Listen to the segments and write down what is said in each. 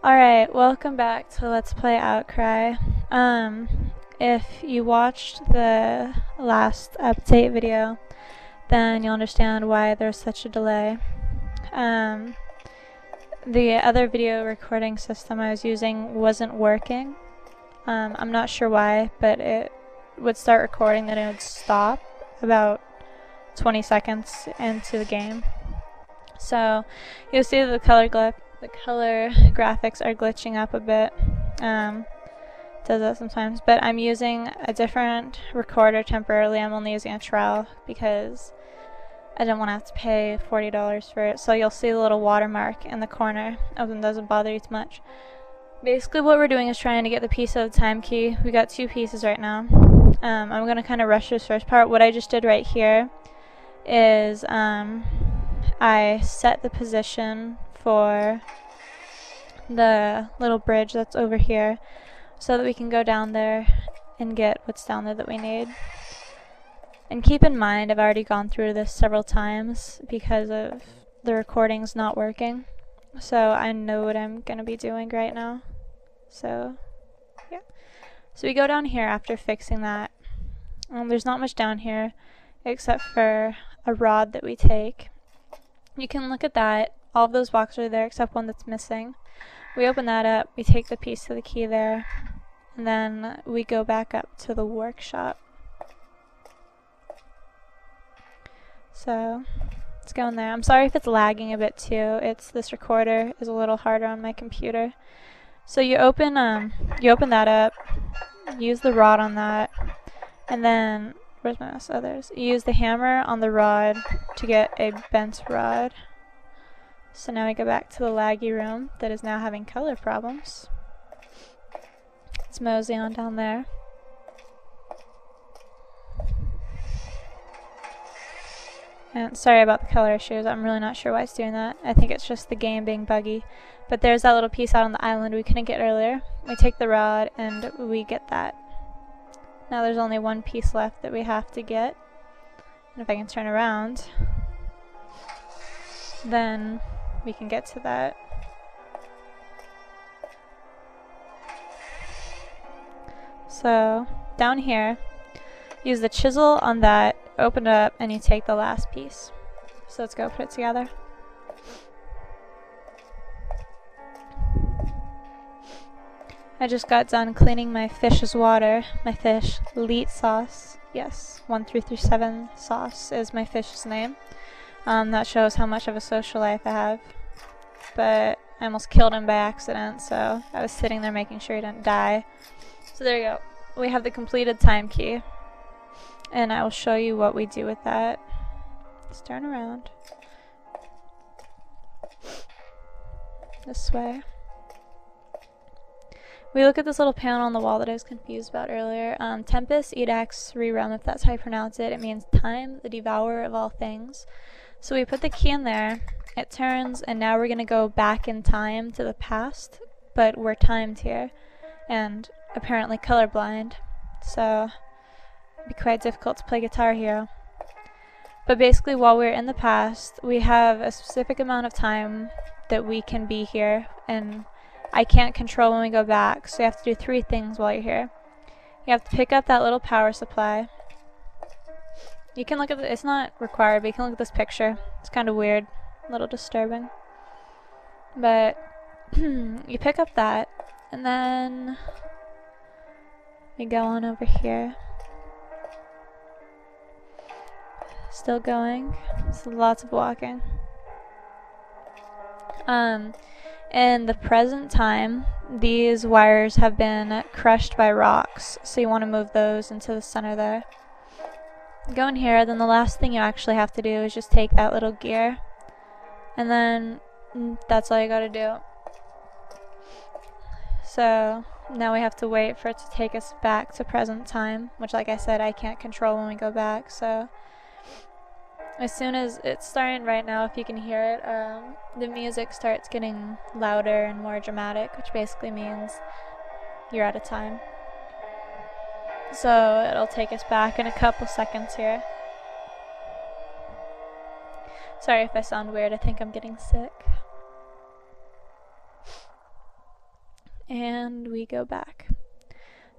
Alright, welcome back to Let's Play Outcry. If you watched the last update video, then you'll understand why there's such a delay. The other video recording system I was using wasn't working. I'm not sure why, but it would start recording, then it would stop about 20 seconds into the game. So you'll see that the color graphics are glitching up a bit. Does that sometimes, but I'm using a different recorder temporarily. I'm only using a trial because I didn't want to have to pay $40 for it. So you'll see the little watermark in the corner. It doesn't bother you too much. Basically what we're doing is trying to get the piece of the time key. We got 2 pieces right now. I'm going to kind of rush this first part. What I just did right here is I set the position for the little bridge that's over here so that we can go down there and get what's down there that we need. And keep in mind, I've already gone through this several times because of the recordings not working, so I know what I'm going to be doing right now. So yeah, so we go down here after fixing that. There's not much down here except for a rod that we take. You can look at that. All of those boxes are there except one that's missing. We open that up, we take the piece of the key there, and then we go back up to the workshop. So let's go in there. I'm sorry if it's lagging a bit too. This recorder is a little harder on my computer. So you open that up, use the rod on that, and then where's my mouse? Oh, there's. You use the hammer on the rod to get a bent rod. So now we go back to the laggy room that is now having color problems. Let's mosey on down there. And sorry about the color issues, I'm really not sure why it's doing that. I think it's just the game being buggy. But there's that little piece out on the island we couldn't get earlier. We take the rod and we get that. Now there's only one piece left that we have to get. And if I can turn around, then we can get to that. So down here, use the chisel on that, open it up, and you take the last piece. So let's go put it together. I just got done cleaning my fish's water. My fish, Leet sauce. Yes, 1337 sauce is my fish's name. That shows how much of a social life I have. But I almost killed him by accident, so I was sitting there making sure he didn't die. So there you go. We have the completed time key. And I will show you what we do with that. Let's turn around. This way. We look at this little panel on the wall that I was confused about earlier. Tempest Edax Rerealm, if that's how you pronounce it. It means time, the devourer of all things. So we put the key in there, it turns, and now we're going to go back in time to the past, but we're timed here, and apparently colorblind, so it'd be quite difficult to play Guitar Hero. But basically, while we're in the past, we have a specific amount of time that we can be here, and I can't control when we go back, so you have to do 3 things while you're here. You have to pick up that little power supply. You can look at it's not required, but you can look at this picture. It's kind of weird, a little disturbing. But you pick up that, and then we go on over here. Still going. So lots of walking. In the present time, these wires have been crushed by rocks, so you want to move those into the center there. Go in here, then the last thing you actually have to do is just take that little gear, and then that's all you gotta do. So now we have to wait for it to take us back to present time, which, like I said, I can't control when we go back. So as soon as it's starting right now, if you can hear it, the music starts getting louder and more dramatic, which basically means you're out of time. So it'll take us back in a couple seconds here. Sorry if I sound weird, I think I'm getting sick. And we go back.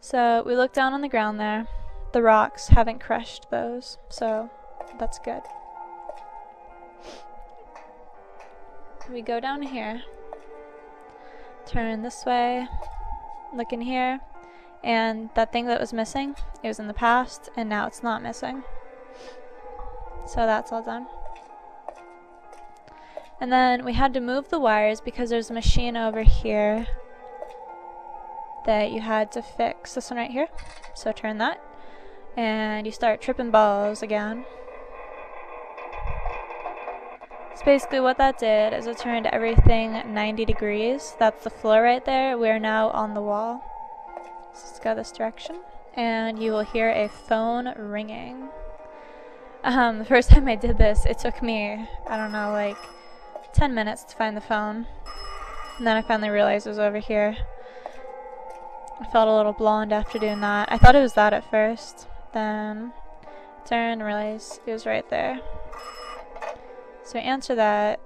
So we look down on the ground there. The rocks haven't crushed those, so that's good. We go down here, turn this way, look in here, and that thing that was missing, it was in the past, and now it's not missing. So that's all done. And then we had to move the wires because there's a machine over here that you had to fix. This one right here. So turn that, and you start tripping balls again. So basically what that did is it turned everything 90 degrees. That's the floor right there. We're now on the wall. So let's go this direction. And you will hear a phone ringing. The first time I did this, it took me, I don't know, like 10 minutes to find the phone. And then I finally realized it was over here. I felt a little blonde after doing that. I thought it was that at first. Then turned and realized it was right there. So answer that.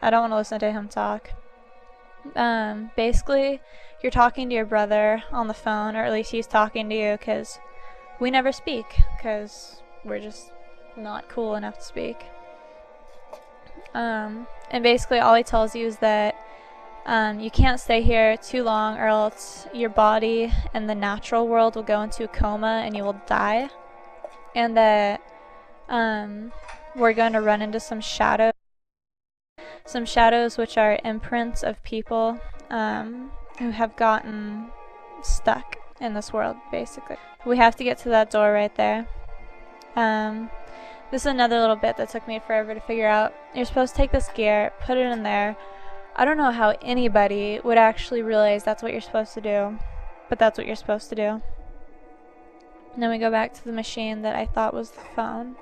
I don't want to listen to him talk. Basically, you're talking to your brother on the phone, or at least he's talking to you, because we never speak, because we're just not cool enough to speak. And basically all he tells you is that you can't stay here too long, or else your body and the natural world will go into a coma and you will die. And that we're going to run into some shadows. Some shadows which are imprints of people who have gotten stuck in this world, basically. We have to get to that door right there. This is another little bit that took me forever to figure out. You're supposed to take this gear, put it in there. I don't know how anybody would actually realize that's what you're supposed to do, but that's what you're supposed to do. And then we go back to the machine that I thought was the phone.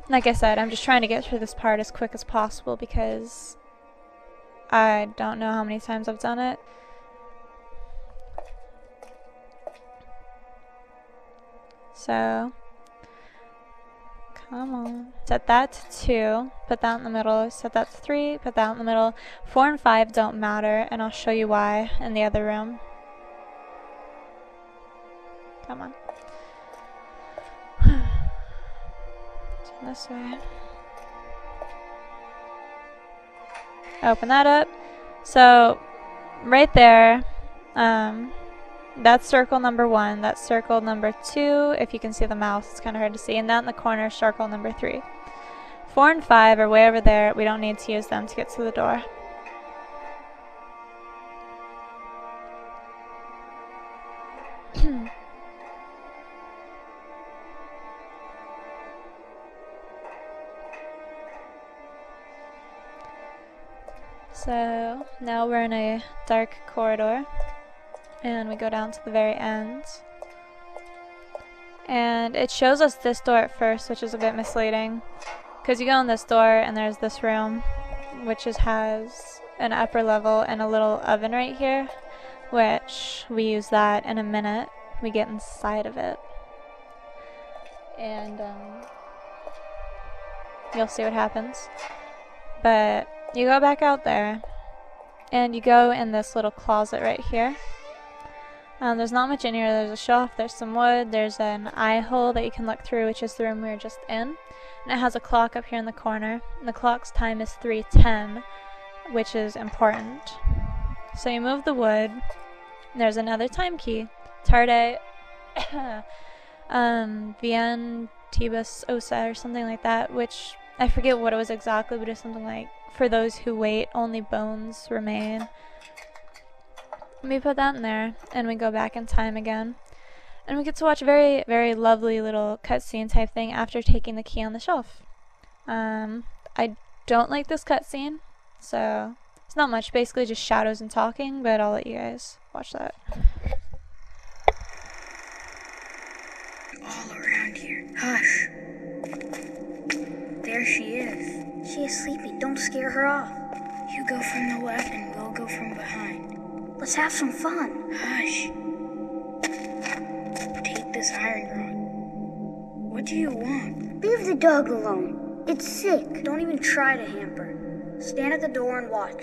Like I said, I'm just trying to get through this part as quick as possible because I don't know how many times I've done it. So, come on. Set that to 2, put that in the middle, set that to 3, put that in the middle. 4 and 5 don't matter, and I'll show you why in the other room. Come on. Turn this way. Open that up. So, right there, that's circle number 1. That's circle number 2. If you can see the mouse, it's kind of hard to see. And that in the corner is circle number 3. 4 and 5 are way over there. We don't need to use them to get to the door. So now we're in a dark corridor. And we go down to the very end. And it shows us this door at first, which is a bit misleading. Because you go in this door and there's this room, which has an upper level and a little oven right here. Which we use that in a minute. We get inside of it. And you'll see what happens. But you go back out there. And you go in this little closet right here. There's not much in here. There's a shelf, there's some wood, there's an eye hole that you can look through, which is the room we were just in. And it has a clock up here in the corner. And the clock's time is 3:10, which is important. So you move the wood. There's another time key. Tarde Vien Tibus Osa or something like that, which I forget what it was exactly, but it's something like, for those who wait, only bones remain. We put that in there, and we go back in time again. And we get to watch a very, very lovely little cutscene type thing after taking the key on the shelf. I don't like this cutscene, so it's not much, basically just shadows and talking, but I'll let you guys watch that. All around here. Hush. There she is. She is sleeping. Don't scare her off. You go from the left and we'll go from behind. Let's have some fun. Hush. Take this iron rod. What do you want? Leave the dog alone. It's sick. Don't even try to hamper. Stand at the door and watch.